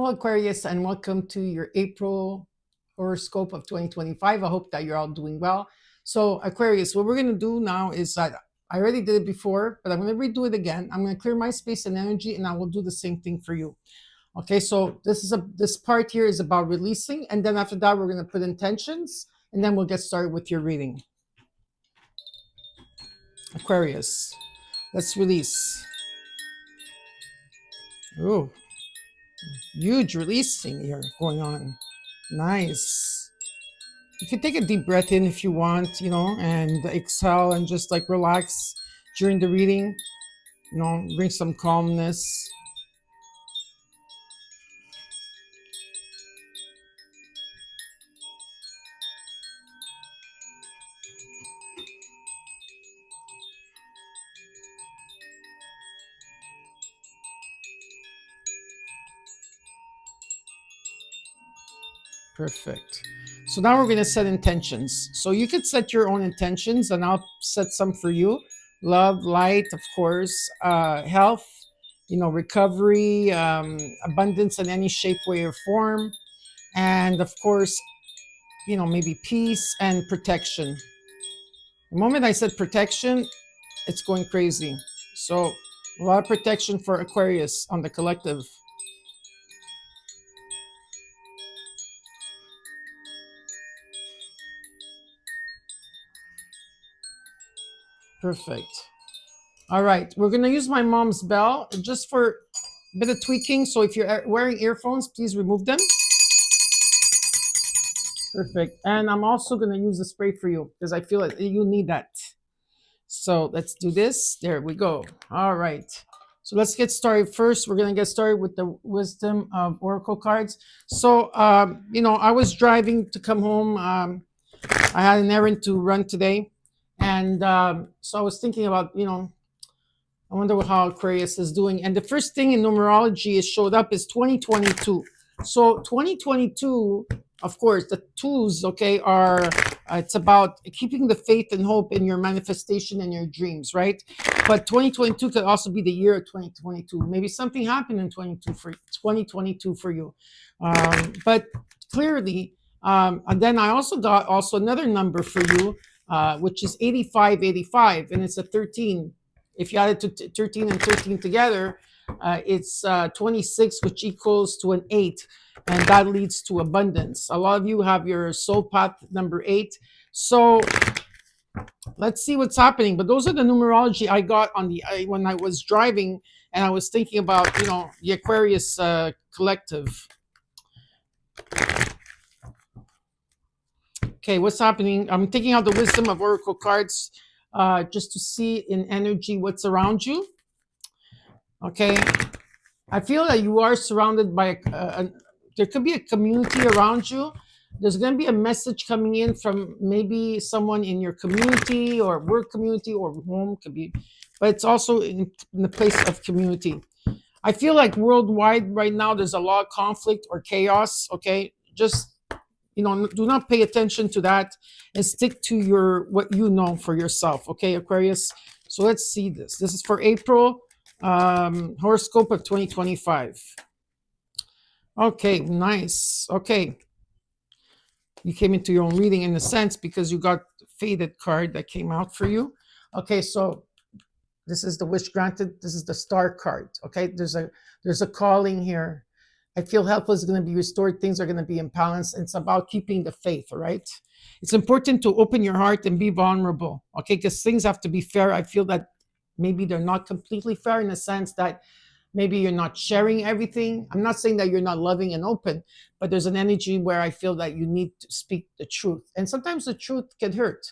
Hello, Aquarius, and welcome to your April horoscope of 2025. I hope that you're all doing well. So, Aquarius, what we're going to do now is that I already did it before, but I'm going to redo it again. I'm going to clear my space and energy, and I will do the same thing for you. Okay, so this part here is about releasing, and then after that, we're going to put intentions, and then we'll get started with your reading. Aquarius, let's release. Oh, huge releasing here going on. Nice. You can take a deep breath in if you want, and exhale and just like relax during the reading, bring some calmness. Perfect. So now we're going to set intentions. So you could set your own intentions, and I'll set some for you. Love, light, of course, health, recovery, abundance in any shape, way, or form. And of course, maybe peace and protection. The moment I said protection, it's going crazy. So a lot of protection for Aquarius on the collective. Perfect. All right, we're going to use my mom's bell just for a bit of tweaking. So if you're wearing earphones, please remove them. Perfect. And I'm also going to use the spray for you because I feel like you need that. So let's do this. There we go. All right. So let's get started. First, we're going to get started with the wisdom of oracle cards. So, I was driving to come home. I had an errand to run today. And so I was thinking about, I wonder how Aquarius is doing. And the first thing in numerology is showed up is 2022. So 2022, of course, the twos, okay, are it's about keeping the faith and hope in your manifestation and your dreams, right? But 2022 could also be the year of 2022. Maybe something happened in 2022 for you. But clearly, and then I also got another number for you, which is 8585, and it's a 13. If you add it to 13 and 13 together, it's 26, which equals to an 8, and that leads to abundance. A lot of you have your soul path number 8. So let's see what's happening. But those are the numerology I got when I was driving, and I was thinking about the Aquarius collective. Okay, what's happening? I'm taking out the wisdom of oracle cards just to see in energy what's around you. Okay, I feel that you are surrounded by there could be a community around you. There's going to be a message coming in from maybe someone in your community or work community or home, could be, but it's also in the place of community. I feel like worldwide right now there's a lot of conflict or chaos. Okay, just do not pay attention to that and stick to what you know for yourself. Okay, Aquarius. So let's see this. This is for April horoscope of 2025. Okay, nice. Okay, you came into your own reading in a sense because you got the faded card that came out for you. Okay, so this is the wish granted. This is the star card. Okay, there's a calling here. I feel health is going to be restored. Things are going to be in balance. It's about keeping the faith, all right? It's important to open your heart and be vulnerable, okay? Because things have to be fair. I feel that maybe they're not completely fair in the sense that maybe you're not sharing everything. I'm not saying that you're not loving and open, but there's an energy where I feel that you need to speak the truth. And sometimes the truth can hurt,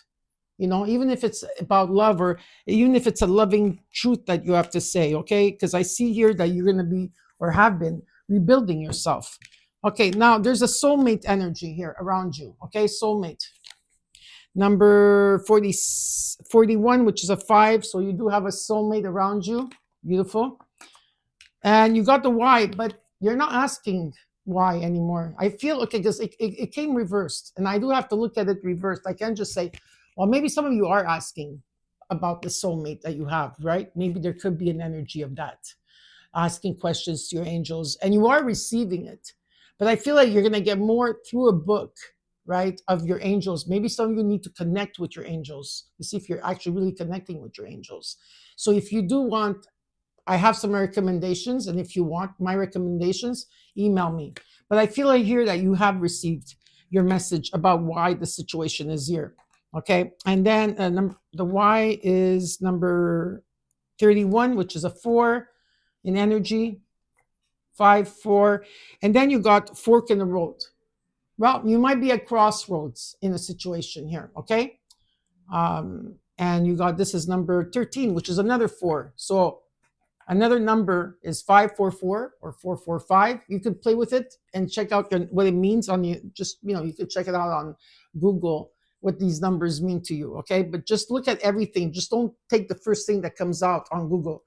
even if it's about love or even if it's a loving truth that you have to say, okay? Because I see here that you're going to be or have been rebuilding yourself. Okay, now there's a soulmate energy here around you. Okay, soulmate. Number 41, which is a 5. So you do have a soulmate around you. Beautiful. And you got the why, but you're not asking why anymore. I feel, okay, because it came reversed. And I do have to look at it reversed. I can't just say, well, maybe some of you are asking about the soulmate that you have, right? Maybe there could be an energy of that. asking questions to your angels, and you are receiving it. But I feel like you're going to get more through a book, right, of your angels. Maybe some of you need to connect with your angels to see if you're actually really connecting with your angels. So if you do want, I have some recommendations, and if you want my recommendations, email me. But I feel like here that you have received your message about why the situation is here. Okay, and then the Y is number 31, which is a 4 in energy, 5, 4, and then you got fork in the road. Well, you might be at crossroads in a situation here. Okay, and you got, this is number 13, which is another 4. So another number is 544 or 445. You could play with it and check out what it means on you. Just, you could check it out on Google, what these numbers mean to you. Okay. But just look at everything. Just don't take the first thing that comes out on Google.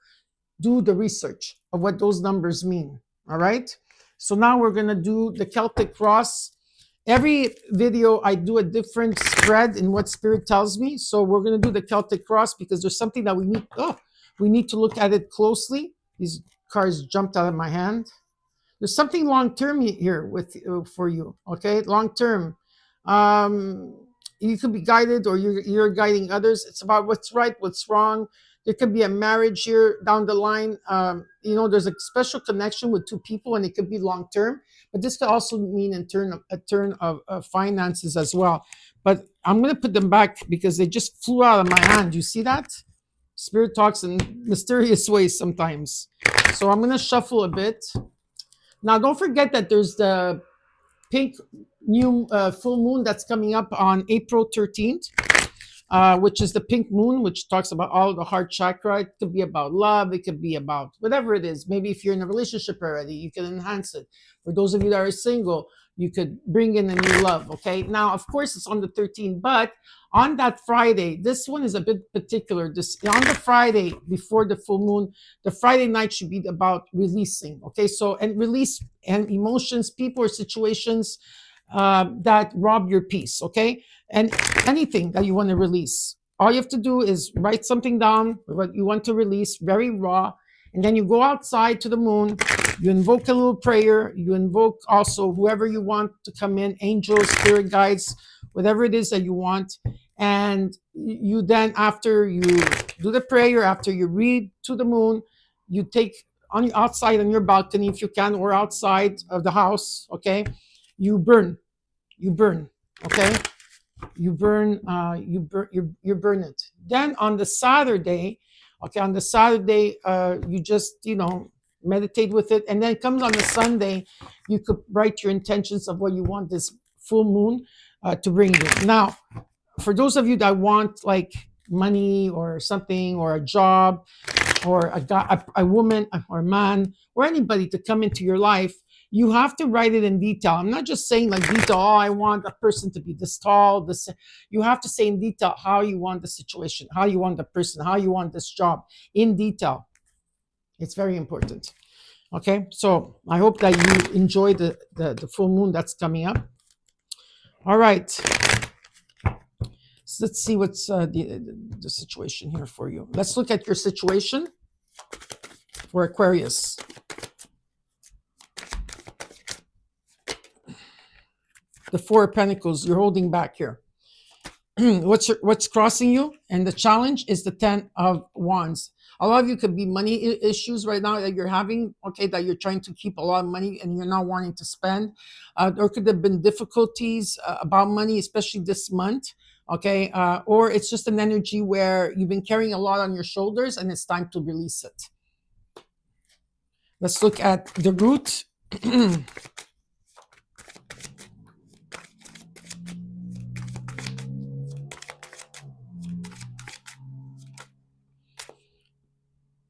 Do the research of what those numbers mean. All right. So now we're going to do the Celtic cross. Every video I do a different spread in what spirit tells me. So we're going to do the Celtic cross because there's something that we need to look at it closely. These cards jumped out of my hand. There's something long term here for you. Okay, long term. You could be guided, or you're guiding others. It's about what's right, what's wrong. There could be a marriage here down the line. There's a special connection with two people, and it could be long term. But this could also mean a turn of finances as well. But I'm going to put them back because they just flew out of my hand. You see that? Spirit talks in mysterious ways sometimes. So I'm going to shuffle a bit. Now, don't forget that there's the pink new full moon that's coming up on April 13th, which is the pink moon, which talks about all the heart chakra. It could be about love. It could be about whatever it is. Maybe if you're in a relationship already, you can enhance it. For those of you that are single, you could bring in a new love. Okay. Now, of course, it's on the 13th, but on that Friday, this one is a bit particular. On the Friday before the full moon, the Friday night should be about releasing. Okay. So, and release and emotions, people or situations that rob your peace. Okay. And anything that you want to release, all you have to do is write something down, what you want to release, very raw. And then you go outside to the moon, you invoke a little prayer, you invoke also whoever you want to come in, angels, spirit guides, whatever it is that you want. And you then, after you do the prayer, after you read to the moon, you take outside on your balcony if you can, or outside of the house, okay? You burn, okay? You burn it. Then on the Saturday, you just meditate with it, and then it comes on the Sunday. You could write your intentions of what you want this full moon to bring you. Now, for those of you that want like money or something, or a job, or a woman or a man or anybody to come into your life, you have to write it in detail. I'm not just saying like detail, I want a person to be this tall, this. You have to say in detail how you want the situation, how you want the person, how you want this job in detail. It's very important. Okay, so I hope that you enjoy the full moon that's coming up. All right. So let's see what's the situation here for you. Let's look at your situation for Aquarius. The 4 of Pentacles, you're holding back here. What's crossing you? And the challenge is the 10 of Wands. A lot of you could be money issues right now that you're having, okay, that you're trying to keep a lot of money and you're not wanting to spend. There could have been difficulties about money, especially this month, okay? Or it's just an energy where you've been carrying a lot on your shoulders and it's time to release it. Let's look at the root.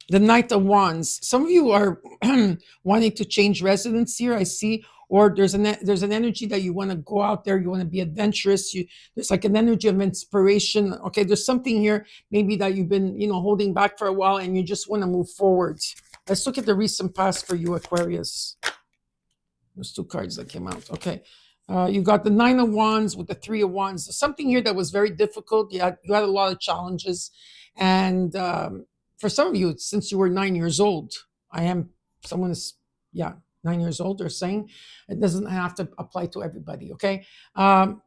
The Knight of Wands. Some of you are wanting to change residence here, I see, or there's an energy that you want to go out there, you want to be adventurous. There's like an energy of inspiration. Okay, there's something here maybe that you've been holding back for a while, and you just want to move forward. Let's look at the recent past for you, Aquarius. There's 2 cards that came out. Okay. You got the 9 of Wands with the 3 of Wands. There's something here that was very difficult. You had a lot of challenges, and for some of you, since you were 9 years old, I am someone is, yeah, 9 years old, they're saying it doesn't have to apply to everybody. Okay.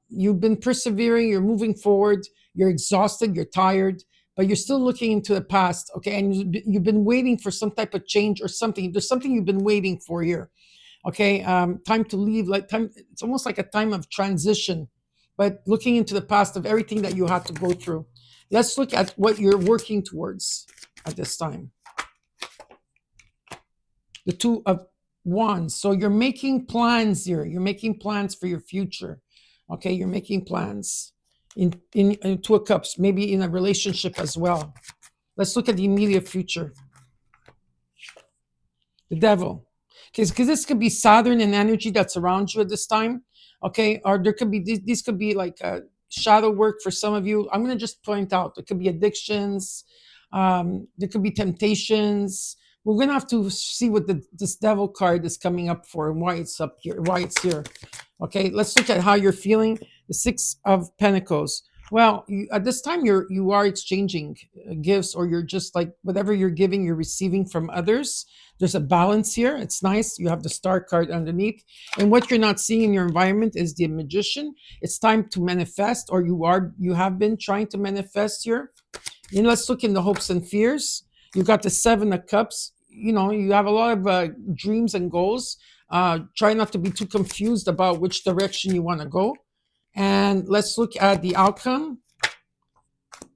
You've been persevering, you're moving forward, you're exhausted, you're tired, but you're still looking into the past. Okay. And you've been waiting for some type of change or something. There's something you've been waiting for here. Okay. Time to leave, like time, it's almost like a time of transition, but looking into the past of everything that you had to go through. Let's look at what you're working towards at this time. The Two of Wands. So you're making plans here. You're making plans for your future. Okay, you're making plans in Two of Cups, maybe in a relationship as well. Let's look at the immediate future. The Devil. Okay, because this could be Saturn and energy that's around you at this time. Okay, or there could be these could be like shadow work for some of you. I'm going to just point out there could be addictions, there could be temptations. We're going to have to see what this Devil card is coming up for and why it's up here, why it's here. Okay, let's look at how you're feeling. The Six of Pentacles. Well, at this time you are exchanging gifts, or you're just like whatever you're giving, you're receiving from others. There's a balance here. It's nice. You have the Star card underneath. And what you're not seeing in your environment is the Magician. It's time to manifest, or you have been trying to manifest here. And let's look in the hopes and fears. You got the Seven of Cups. You know, you have a lot of dreams and goals. Try not to be too confused about which direction you want to go. And let's look at the outcome.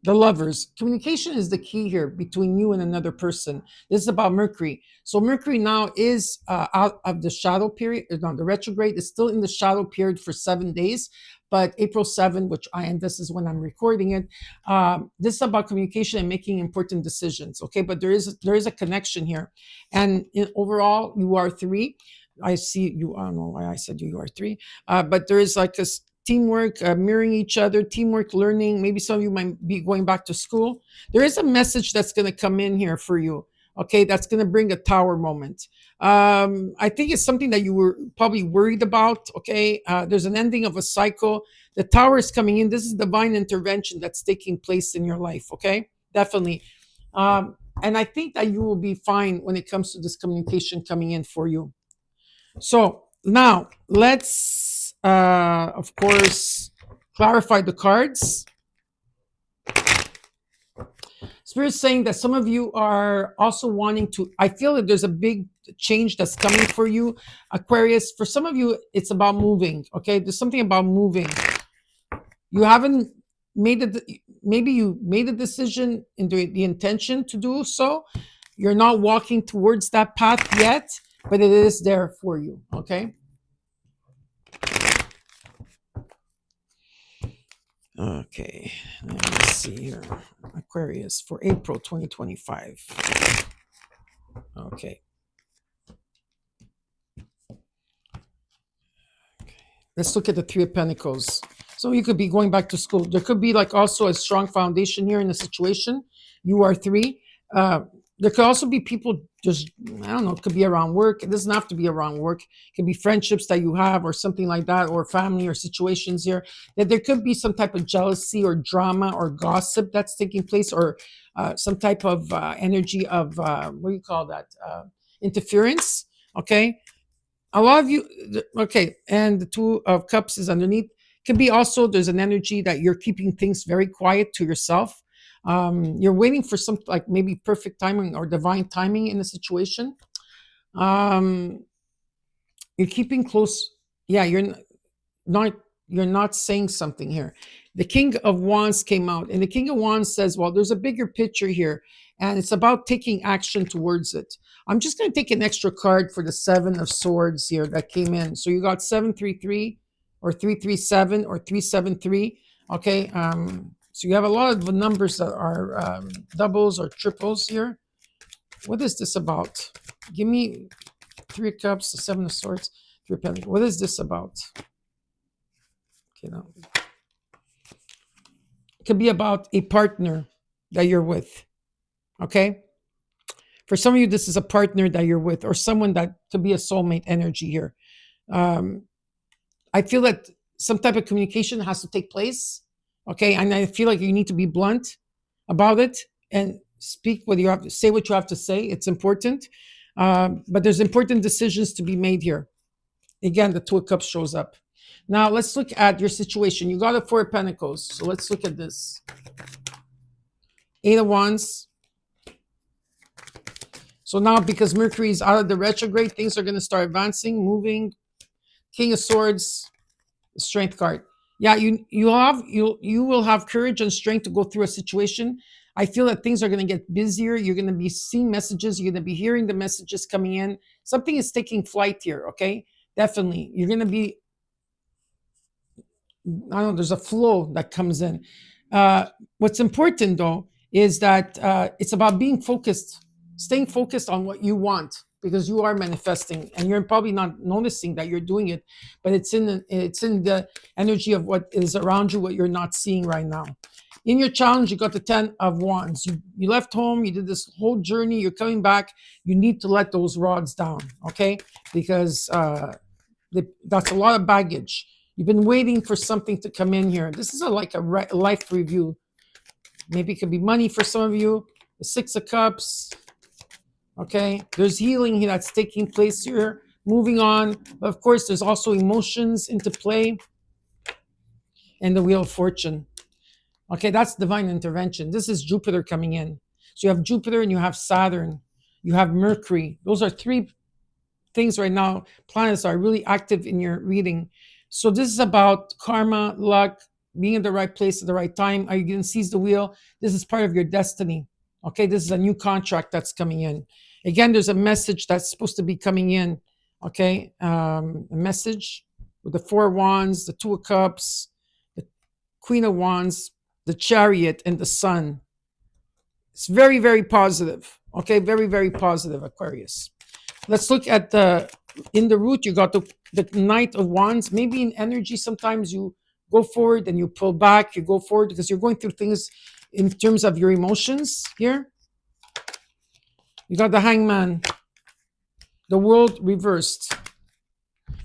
The Lovers. Communication is the key here between you and another person. This is about Mercury. So Mercury now is out of the shadow period. No, the retrograde is still in the shadow period for 7 days. But April 7, and this is when I'm recording it, this is about communication and making important decisions. Okay, but there is a connection here. And overall, you are 3. I see you. I don't know why I said you are 3. But there is like this teamwork, mirroring each other, teamwork, learning. Maybe some of you might be going back to school. There is a message that's going to come in here for you. Okay, that's going to bring a Tower moment. I think it's something that you were probably worried about. Okay, there's an ending of a cycle. The Tower is coming in. This is divine intervention that's taking place in your life. Okay, definitely. And I think that you will be fine when it comes to this communication coming in for you. So now let's, of course, clarify the cards. Spirit's saying that some of you are also wanting to, I feel that there's a big change that's coming for you, Aquarius. For some of you, it's about moving, okay? There's something about moving. You haven't made it, maybe you made a decision and the intention to do so. You're not walking towards that path yet, but it is there for you, okay? Okay, let's see here. Aquarius for April 2025. Okay. Let's look at the Three of Pentacles. So you could be going back to school. There could be like also a strong foundation here in the situation. You are 3. There could also be people just, I don't know, it could be around work. It doesn't have to be around work. It could be friendships that you have or something like that, or family or situations here. That there could be some type of jealousy or drama or gossip that's taking place, or some type of energy of, what do you call that? Interference, okay? A lot of you, okay, and the Two of Cups is underneath. Could be also, there's an energy that you're keeping things very quiet to yourself. You're waiting for some like maybe perfect timing or divine timing in the situation. You're keeping close. Yeah, you're not saying something here. The King of Wands came out, and the King of Wands says, well, there's a bigger picture here, and it's about taking action towards it. I'm just going to take an extra card for the Seven of Swords here that came in. So you got 733 or 337 or 373. Okay. So you have a lot of the numbers that are doubles or triples here. What is this about? Give me 3 of Cups, the 7 of Swords, 3 of Pentacles. What is this about? Okay, now. It could be about a partner that you're with. Okay? For some of you, this is a partner that you're with, or someone that could be a soulmate energy here. I feel that some type of communication has to take place. Okay, and I feel like you need to be blunt about it and speak what you have to say, what you have to say. It's important. But there's important decisions to be made here. Again, the Two of Cups shows up. Now let's look at your situation. You got a Four of Pentacles. So let's look at this. Eight of Wands. So now because Mercury is out of the retrograde, things are going to start advancing, moving. King of Swords, Strength card. Yeah, you will have courage and strength to go through a situation. I feel that things are going to get busier. You're going to be seeing messages. You're going to be hearing the messages coming in. Something is taking flight here, okay? Definitely. You're going to be, I don't know, there's a flow that comes in. What's important, though, is that it's about being focused, staying focused on what you want, because you are manifesting and you're probably not noticing that you're doing it, but it's in the energy of what is around you, what you're not seeing right now. In your challenge, you got the 10 of Wands. You left home, you did this whole journey, you're coming back. You need to let those rods down, okay? Because that's a lot of baggage. You've been waiting for something to come in here. This is like a life review. Maybe it could be money for some of you. The Six of Cups. Okay, there's healing here that's taking place here. Moving on. But of course, there's also emotions into play. And the Wheel of Fortune. Okay, that's divine intervention. This is Jupiter coming in. So you have Jupiter and you have Saturn. You have Mercury. Those are three things right now. Planets are really active in your reading. So this is about karma, luck, being in the right place at the right time. Are you going to seize the wheel? This is part of your destiny. Okay, this is a new contract that's coming in. Again, there's a message that's supposed to be coming in. Okay, a message with the Four of Wands, the Two of Cups, the Queen of Wands, the Chariot, and the Sun. It's very, very positive. Okay, very, very positive, Aquarius. Let's look at in the root, you got the Knight of Wands. Maybe in energy, sometimes you go forward and you pull back, you go forward because you're going through things in terms of your emotions here. You got the Hangman, the World reversed,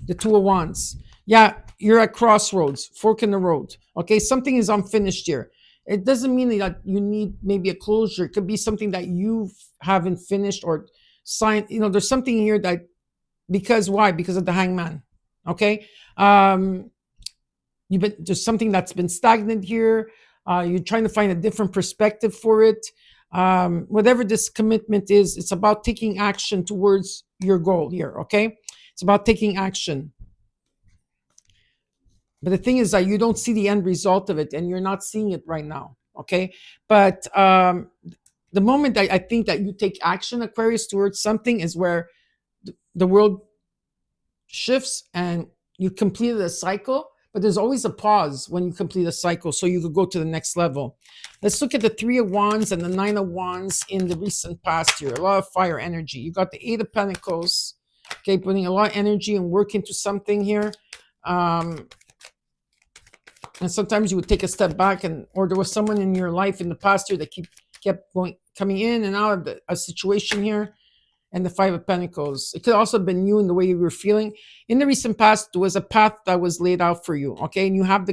the Two of Wands. Yeah, you're at crossroads, fork in the road. Okay, something is unfinished here. It doesn't mean that you need maybe a closure. It could be something that you haven't finished or signed. You know, there's something here that, because why? Because of the Hangman. Okay, there's something that's been stagnant here. You're trying to find a different perspective for it. Whatever this commitment is, it's about taking action towards your goal here. Okay, it's about taking action. But the thing is that you don't see the end result of it, and you're not seeing it right now. Okay, but the moment that I think that you take action, Aquarius, towards something is where the world shifts and you completed a cycle. But there's always a pause when you complete a cycle, so you could go to the next level. Let's look at the Three of Wands and the Nine of Wands in the recent past year. A lot of fire energy. You got the Eight of Pentacles. Okay, putting a lot of energy and work into something here. And sometimes you would take a step back, or there was someone in your life in the past year that kept coming in and out of a situation here. And the Five of Pentacles. It could also have been you in the way you were feeling. In the recent past, there was a path that was laid out for you. Okay, and you had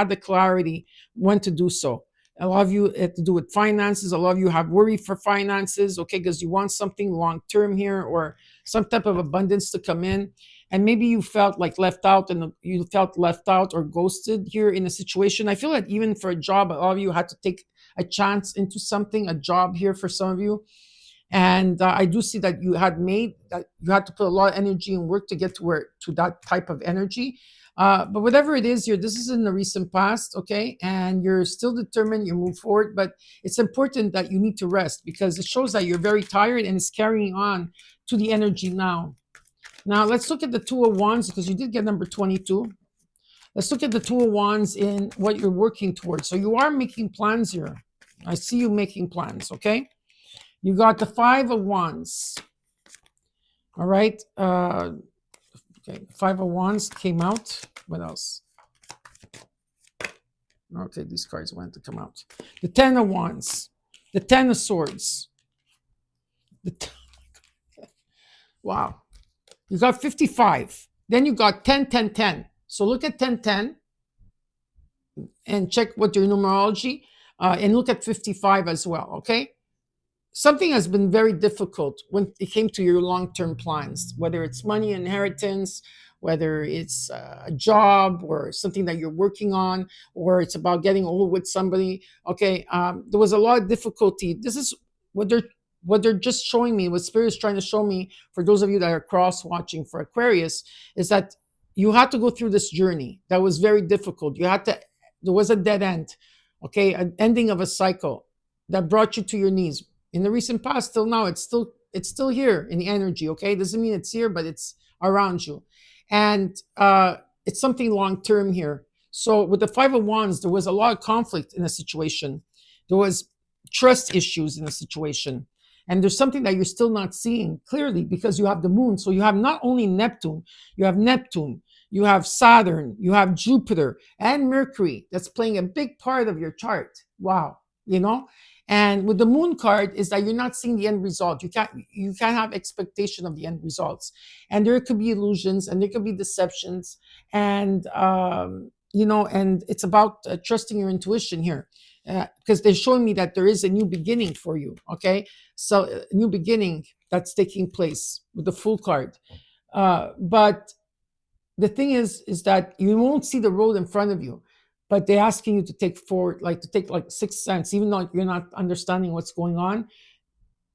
the clarity when to do so. A lot of you had to do with finances. A lot of you have worry for finances. Okay, because you want something long term here, or some type of abundance to come in. And maybe you felt like left out, or ghosted here in a situation. I feel like even for a job, a lot of you had to take a chance into something, a job here for some of you. And I do see that you had to put a lot of energy and work to get to that type of energy. But whatever it is here, this is in the recent past, okay? And you're still determined, you move forward, but it's important that you need to rest, because it shows that you're very tired and it's carrying on to the energy now. Now, let's look at the Two of Wands, because you did get number 22. Let's look at the Two of Wands in what you're working towards. So you are making plans here. I see you making plans, okay? You got the Five of Wands. All right. Okay. Five of Wands came out. What else? Okay, these cards wanted to come out. The Ten of Wands. The Ten of Swords. Wow. You got 55. Then you got 10, 10, 10. So look at 10, 10 and check what your numerology, and look at 55 as well, okay? something has been very difficult when it came to your long-term plans, whether it's money, inheritance, whether it's a job or something that you're working on, or it's about getting old with somebody. Okay, there was a lot of difficulty. This is what they're just showing me, what Spirit is trying to show me, for those of you that are cross watching for Aquarius, is that you had to go through this journey that was very difficult. There was a dead end, okay, an ending of a cycle that brought you to your knees. In the recent past till now, it's still here in the energy. Okay, doesn't mean it's here, but it's around you, and it's something long term here. So with the Five of Wands, there was a lot of conflict in a situation. There was trust issues in a situation, and there's something that you're still not seeing clearly because you have the moon. So you have not only Neptune, you have Neptune, you have Saturn, you have Jupiter and Mercury that's playing a big part of your chart. Wow, you know. And with the moon card is that you're not seeing the end result. You can't have expectation of the end results, and there could be illusions and there could be deceptions, and and it's about trusting your intuition here, because they're showing me that there is a new beginning for you. Okay, so a new beginning that's taking place with the Fool card, but the thing is that you won't see the road in front of you, but they're asking you to take forward, like to take like sixth sense, even though you're not understanding what's going on.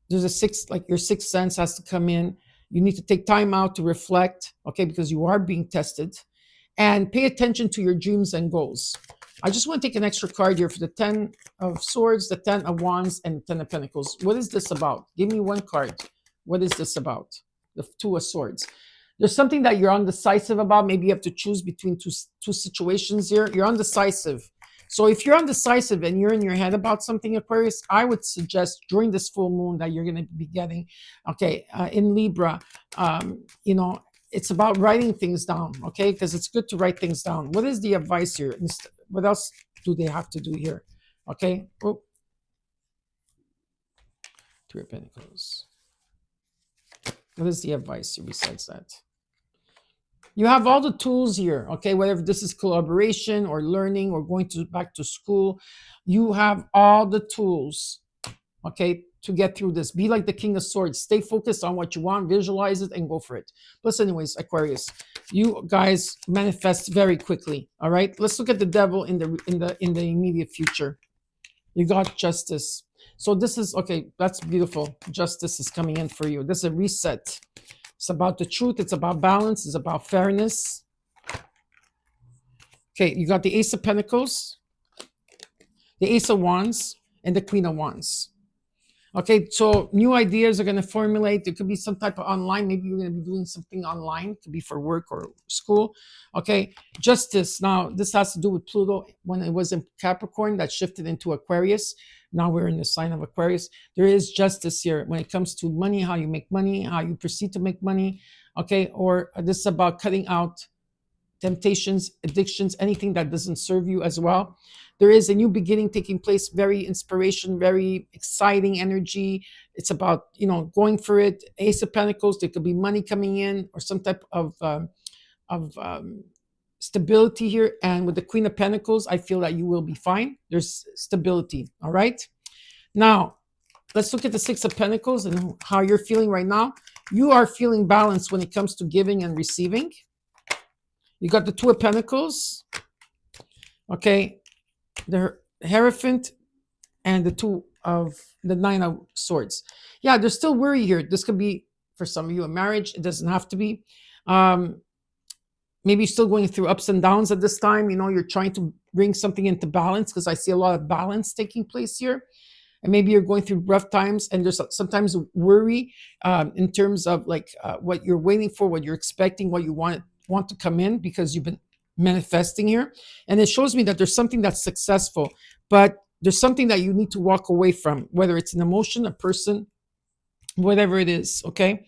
There's a sixth, like your sixth sense has to come in. You need to take time out to reflect, okay, because you are being tested, and pay attention to your dreams and goals. I just want to take an extra card here for the 10 of Swords, the 10 of Wands, and 10 of Pentacles. What is this about? Give me one card. What is this about? The Two of Swords. There's something that you're undecisive about. Maybe you have to choose between two situations here. You're undecisive. So if you're undecisive and you're in your head about something, Aquarius, I would suggest during this full moon that you're going to be getting, okay, in Libra, it's about writing things down, okay, because it's good to write things down. What is the advice here? What else do they have to do here? Okay. Oh. Three of Pentacles. What is the advice here besides that? You have all the tools here, okay? Whether this is collaboration or learning or going back to school, you have all the tools, okay, to get through this. Be like the King of Swords. Stay focused on what you want, visualize it, and go for it. Plus, anyways, Aquarius, you guys manifest very quickly. All right. Let's look at the Devil in the immediate future. You got Justice. So this is okay. That's beautiful. Justice is coming in for you. This is a reset. It's about the truth. It's about balance. It's about fairness. Okay, you got the Ace of Pentacles, the Ace of Wands, and the Queen of Wands. Okay, so new ideas are going to formulate. There could be some type of online. Maybe you're going to be doing something online. It could be for work or school. Okay, Justice. Now, this has to do with Pluto when it was in Capricorn that shifted into Aquarius. Now we're in the sign of Aquarius. There is justice here when it comes to money, how you make money, how you proceed to make money. Okay, or this is about cutting out temptations, addictions, anything that doesn't serve you as well. There is a new beginning taking place, very inspiration, very exciting energy. It's about, going for it. Ace of Pentacles, there could be money coming in or some type of stability here. And with the Queen of Pentacles, I feel that you will be fine. There's stability, all right? Now, let's look at the Six of Pentacles and how you're feeling right now. You are feeling balanced when it comes to giving and receiving. You got the Two of Pentacles, okay, the Hierophant, and the Nine of Swords. Yeah, there's still worry here. This could be, for some of you, a marriage. It doesn't have to be. Maybe you're still going through ups and downs at this time. You're trying to bring something into balance because I see a lot of balance taking place here. And maybe you're going through rough times and there's sometimes worry in terms of what you're waiting for, what you're expecting, what you want to come in because you've been manifesting here. And it shows me that there's something that's successful, but there's something that you need to walk away from, whether it's an emotion, a person, whatever it is, okay?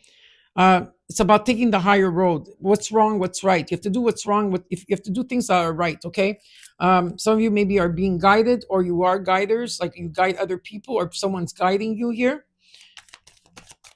It's about taking the higher road. What's wrong, what's right. You have to do what's wrong. You have to do things that are right, okay? Some of you maybe are being guided or you are guiders, like you guide other people or someone's guiding you here.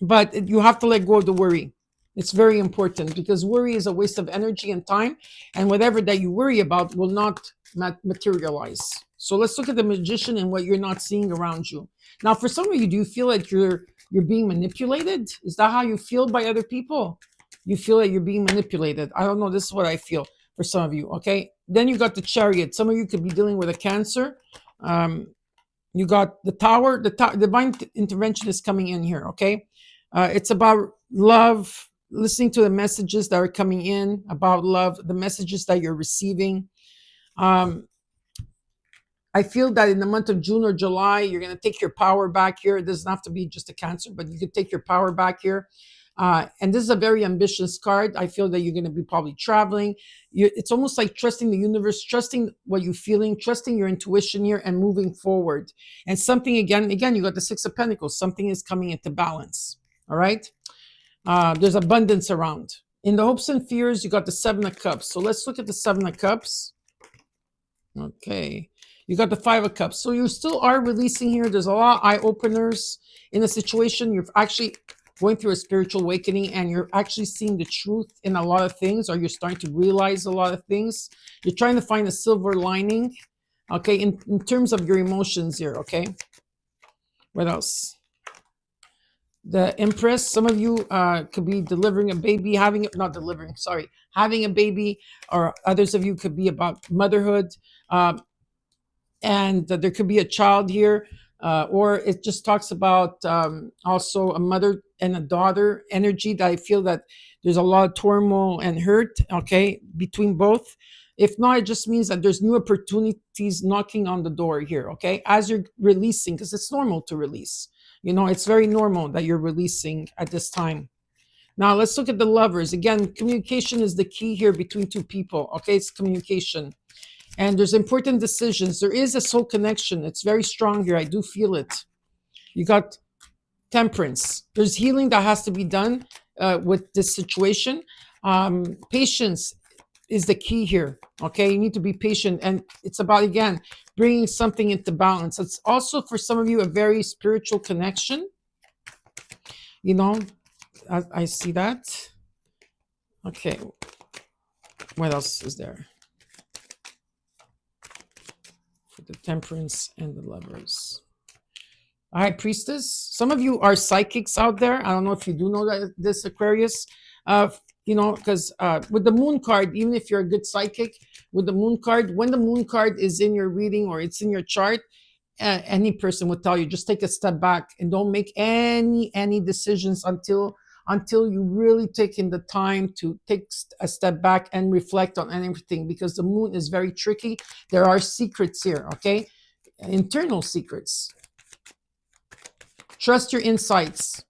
But you have to let go of the worry. It's very important because worry is a waste of energy and time. And whatever that you worry about will not materialize. So let's look at the magician and what you're not seeing around you. Now, for some of you, do you feel like you're being manipulated? Is that how you feel by other people? You feel that you're being manipulated. I don't know. This is what I feel for some of you. Okay. Then you got the chariot. Some of you could be dealing with a cancer. You got the tower. Divine intervention is coming in here. Okay. It's about love, listening to the messages that are coming in about love, the messages that you're receiving. I feel that in the month of June or July, you're going to take your power back here. It doesn't have to be just a cancer, but you could take your power back here. And this is a very ambitious card. I feel that you're going to be probably traveling. It's almost like trusting the universe, trusting what you're feeling, trusting your intuition here, and moving forward. And something again, you got the Six of Pentacles. Something is coming into balance. All right. There's abundance around. In the hopes and fears, you got the Seven of Cups. So let's look at the Seven of Cups. Okay. You got the Five of Cups. So you still are releasing here. There's a lot of eye openers in a situation. You're actually going through a spiritual awakening and you're actually seeing the truth in a lot of things, or you're starting to realize a lot of things. You're trying to find a silver lining, okay, in terms of your emotions here, okay? What else? The Empress. Some of you could be delivering a baby, having a baby, or others of you could be about motherhood. And there could be a child here, or it just talks about also a mother and a daughter energy that I feel that there's a lot of turmoil and hurt, okay, between both. If not, it just means that there's new opportunities knocking on the door here, okay, as you're releasing, because it's normal to release. You know, it's very normal that you're releasing at this time. Now, let's look at the Lovers. Again, communication is the key here between two people, okay? It's communication. And there's important decisions. There is a soul connection. It's very strong here. I do feel it. You got Temperance. There's healing that has to be done with this situation. Patience is the key here. Okay, you need to be patient. And it's about, again, bringing something into balance. It's also, for some of you, a very spiritual connection. You know, I see that. Okay. What else is there? The Temperance and the Lovers. High Priestess. Some of you are psychics out there. I don't know if you do know that, this Aquarius. You know, because with the Moon card, even if you're a good psychic, with the Moon card, when the Moon card is in your reading or it's in your chart, any person would tell you, just take a step back and don't make any decisions until you really taking the time to take a step back and reflect on everything, because the Moon is very tricky. There are secrets here, okay? Internal secrets. Trust your insights.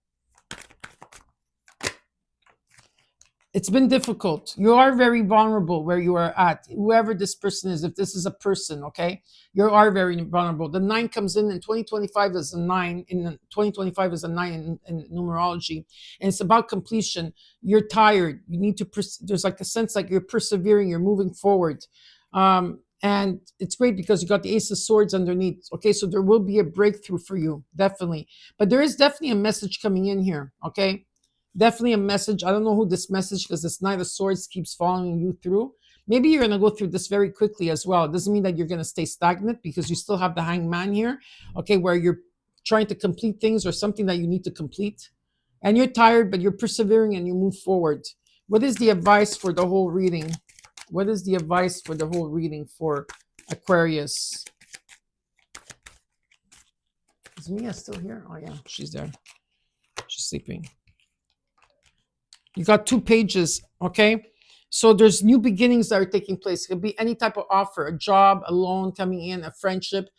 It's been difficult. You are very vulnerable where you are at. Whoever this person is, if this is a person, okay, you are very vulnerable. The 9 comes in 2025 as a 9. In 2025 is a 9 in numerology, and it's about completion. You're tired. You need to. There's like a sense like you're persevering. You're moving forward, and it's great because you got the Ace of Swords underneath. Okay, so there will be a breakthrough for you, definitely. But there is definitely a message coming in here. Okay. Definitely a message. I don't know who this message, because this Knight of Swords keeps following you through. Maybe you're going to go through this very quickly as well. It doesn't mean that you're going to stay stagnant, because you still have the Hangman here, okay, where you're trying to complete things or something that you need to complete. And you're tired, but you're persevering and you move forward. What is the advice for the whole reading? What is the advice for the whole reading for Aquarius? Is Mia still here? Oh, yeah, she's there. She's sleeping. You got 2 pages, okay? So there's new beginnings that are taking place. It could be any type of offer, a job, a loan coming in, a friendship.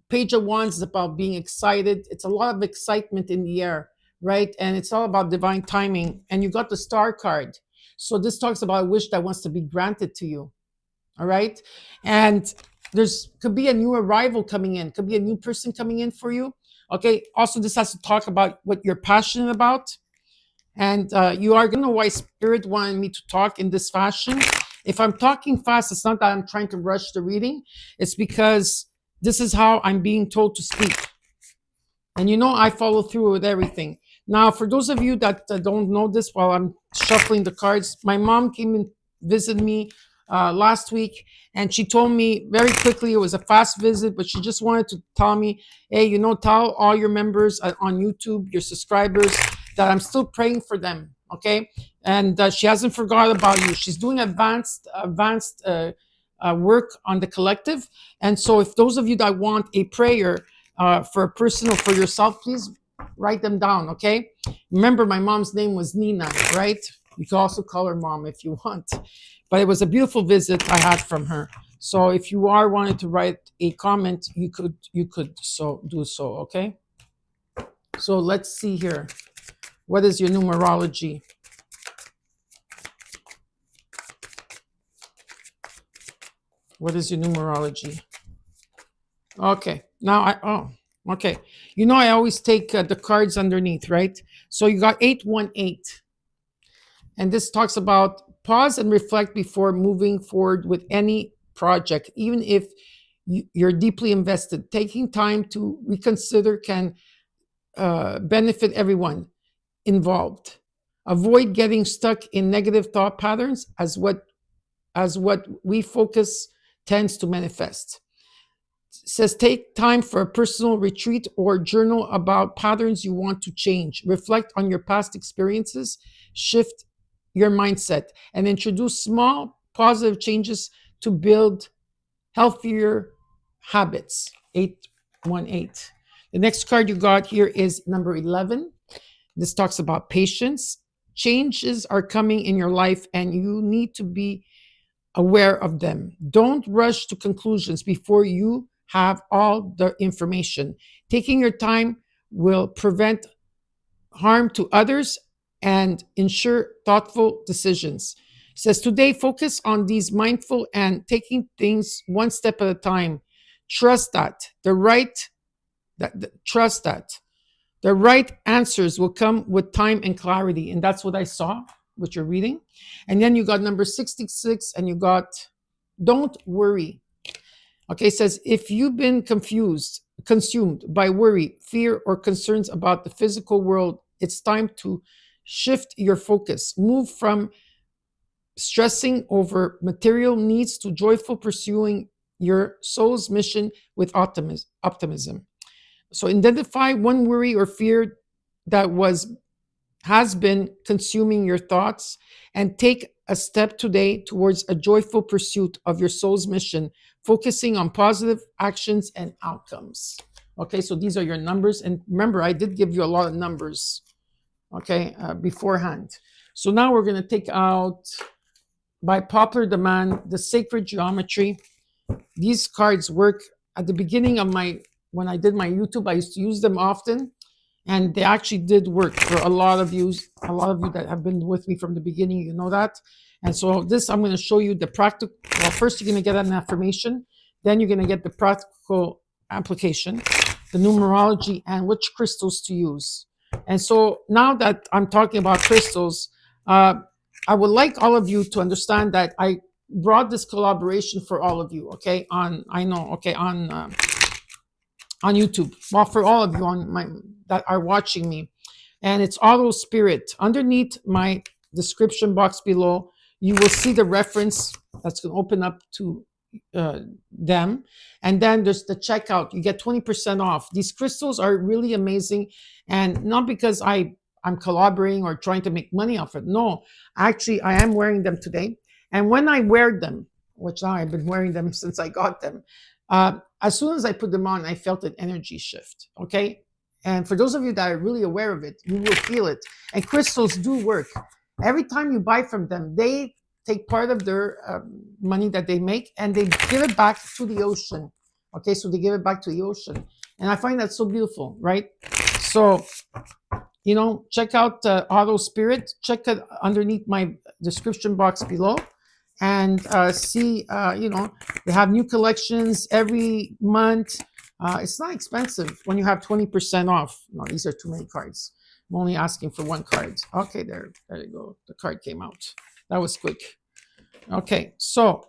Page of Wands is about being excited. It's a lot of excitement in the air, right? And it's all about divine timing. And you got the Star card. So this talks about a wish that wants to be granted to you, all right? And could be a new arrival coming in. Could be a new person coming in for you, okay? Also, this has to talk about what you're passionate about. And you are going to know why Spirit wanted me to talk in this fashion. If I'm talking fast, it's not that I'm trying to rush the reading. It's because this is how I'm being told to speak. And you know, I follow through with everything. Now, for those of you that don't know this, while I'm shuffling the cards, my mom came and visited me last week, and she told me very quickly, it was a fast visit, but she just wanted to tell me, hey, tell all your members on YouTube, your subscribers, that I'm still praying for them. Okay. And she hasn't forgot about you. She's doing advanced work on the collective. And so if those of you that want a prayer for a personal, for yourself, please write them down. Okay. Remember, my mom's name was Nina, right? You can also call her mom if you want. But it was a beautiful visit I had from her. So if you are wanting to write a comment, you could so do so. Okay. So let's see here. What is your numerology? What is your numerology? Okay. Now okay. I always take the cards underneath, right? So you got 818. And this talks about pause and reflect before moving forward with any project, even if you're deeply invested. Taking time to reconsider can benefit everyone involved. Avoid getting stuck in negative thought patterns as what we focus tends to manifest. It says take time for a personal retreat or journal about patterns you want to change. Reflect on your past experiences, shift your mindset, and introduce small positive changes to build healthier habits. 818. The next card you got here is number 11. This talks about patience. Changes are coming in your life and you need to be aware of them. Don't rush to conclusions before you have all the information. Taking your time will prevent harm to others and ensure thoughtful decisions. It says today, focus on these mindful and taking things one step at a time. Trust that the right answers will come with time and clarity. And that's what I saw with your reading. And then you got number 66 and you got don't worry. Okay, it says if you've been consumed by worry, fear, or concerns about the physical world, it's time to shift your focus. Move from stressing over material needs to joyful pursuing your soul's mission with optimism. So identify one worry or fear that has been consuming your thoughts and take a step today towards a joyful pursuit of your soul's mission, focusing on positive actions and outcomes. Okay, so these are your numbers. And remember, I did give you a lot of numbers, okay, beforehand. So now we're going to take out, by popular demand, the sacred geometry. These cards work at the beginning of when I did my YouTube, I used to use them often, and they actually did work for a lot of you that have been with me from the beginning, you know that. And so this, I'm going to show you the practical. Well, first you're going to get an affirmation, then you're going to get the practical application, the numerology, and which crystals to use. And so now that I'm talking about crystals, I would like all of you to understand that I brought this collaboration for all of you, okay, on YouTube. Well, for all of you that are watching me. And it's Otter Spirit. Underneath my description box below, you will see the reference that's going to open up to them. And then there's the checkout. You get 20% off. These crystals are really amazing. And not because I'm collaborating or trying to make money off it. No, actually, I am wearing them today. And when I wear them, which now I've been wearing them since I got them, as soon as I put them on, I felt an energy shift, okay? And for those of you that are really aware of it, you will feel it. And crystals do work. Every time you buy from them, they take part of their money that they make and they give it back to the ocean, okay? So they give it back to the ocean. And I find that so beautiful, right? So, check out Otter Spirit. Check it underneath my description box below. And see, they have new collections every month. It's not expensive when you have 20% off. No, these are too many cards. I'm only asking for one card. Okay, there you go. The card came out. That was quick. Okay, so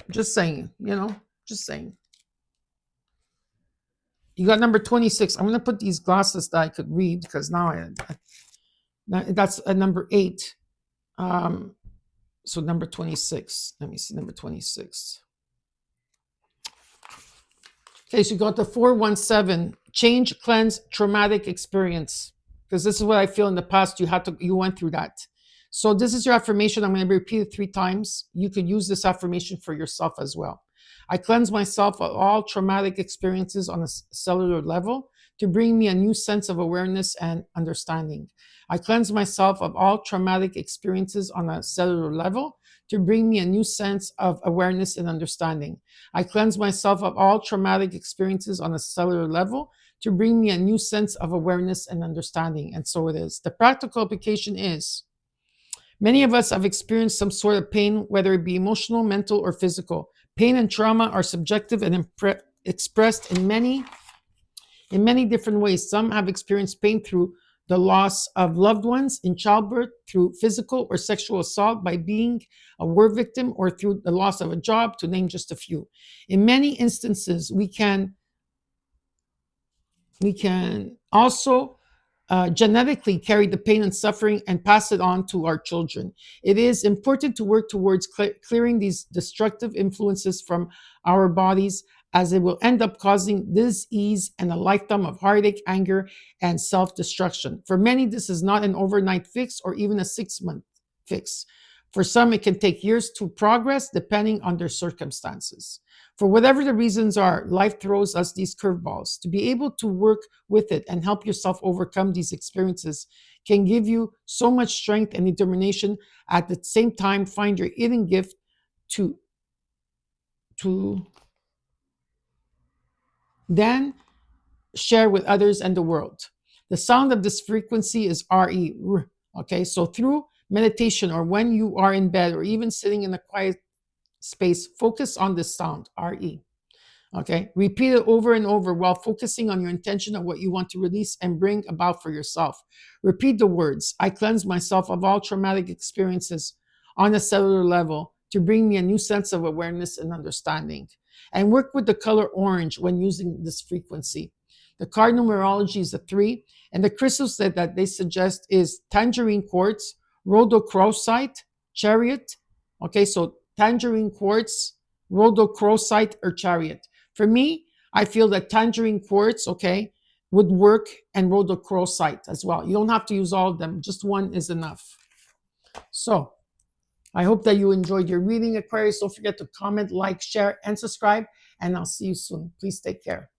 just saying, just saying. You got number 26. I'm going to put these glasses that I could read because now that's a number 8. So number 26. Let me see number 26. Okay, so you got the 417. Change, cleanse, traumatic experience. Because this is what I feel in the past. You went through that. So this is your affirmation. I'm going to repeat it 3 times. You could use this affirmation for yourself as well. I cleanse myself of all traumatic experiences on a cellular level to bring me a new sense of awareness and understanding. I cleanse myself of all traumatic experiences on a cellular level to bring me a new sense of awareness and understanding. I cleanse myself of all traumatic experiences on a cellular level to bring me a new sense of awareness and understanding. And so it is. The practical application is many of us have experienced some sort of pain, whether it be emotional, mental, or physical. Pain and trauma are subjective and expressed in many different ways. Some have experienced pain through the loss of loved ones in childbirth, through physical or sexual assault by being a war victim, or through the loss of a job, to name just a few. In many instances, we can also genetically carry the pain and suffering and pass it on to our children. It is important to work towards clearing these destructive influences from our bodies, as it will end up causing disease and a lifetime of heartache, anger, and self-destruction. For many, this is not an overnight fix or even a 6-month fix. For some, it can take years to progress depending on their circumstances. For whatever the reasons are, life throws us these curveballs. To be able to work with it and help yourself overcome these experiences can give you so much strength and determination. At the same time, find your hidden gift to then share with others and the world. The sound of this frequency is RE. Okay, so through meditation, or when you are in bed, or even sitting in a quiet space, focus on this sound, RE. Okay, repeat it over and over while focusing on your intention of what you want to release and bring about for yourself. Repeat the words: I cleanse myself of all traumatic experiences on a cellular level to bring me a new sense of awareness and understanding. And work with the color orange when using this frequency. The card numerology is a 3, and the crystals that they suggest is tangerine quartz, rhodochrosite, chariot. Okay, so tangerine quartz, rhodochrosite, or chariot. For me, I feel that tangerine quartz, okay, would work, and rhodochrosite as well. You don't have to use all of them. Just one is enough. So I hope that you enjoyed your reading, Aquarius. Don't forget to comment, like, share, and subscribe. And I'll see you soon. Please take care.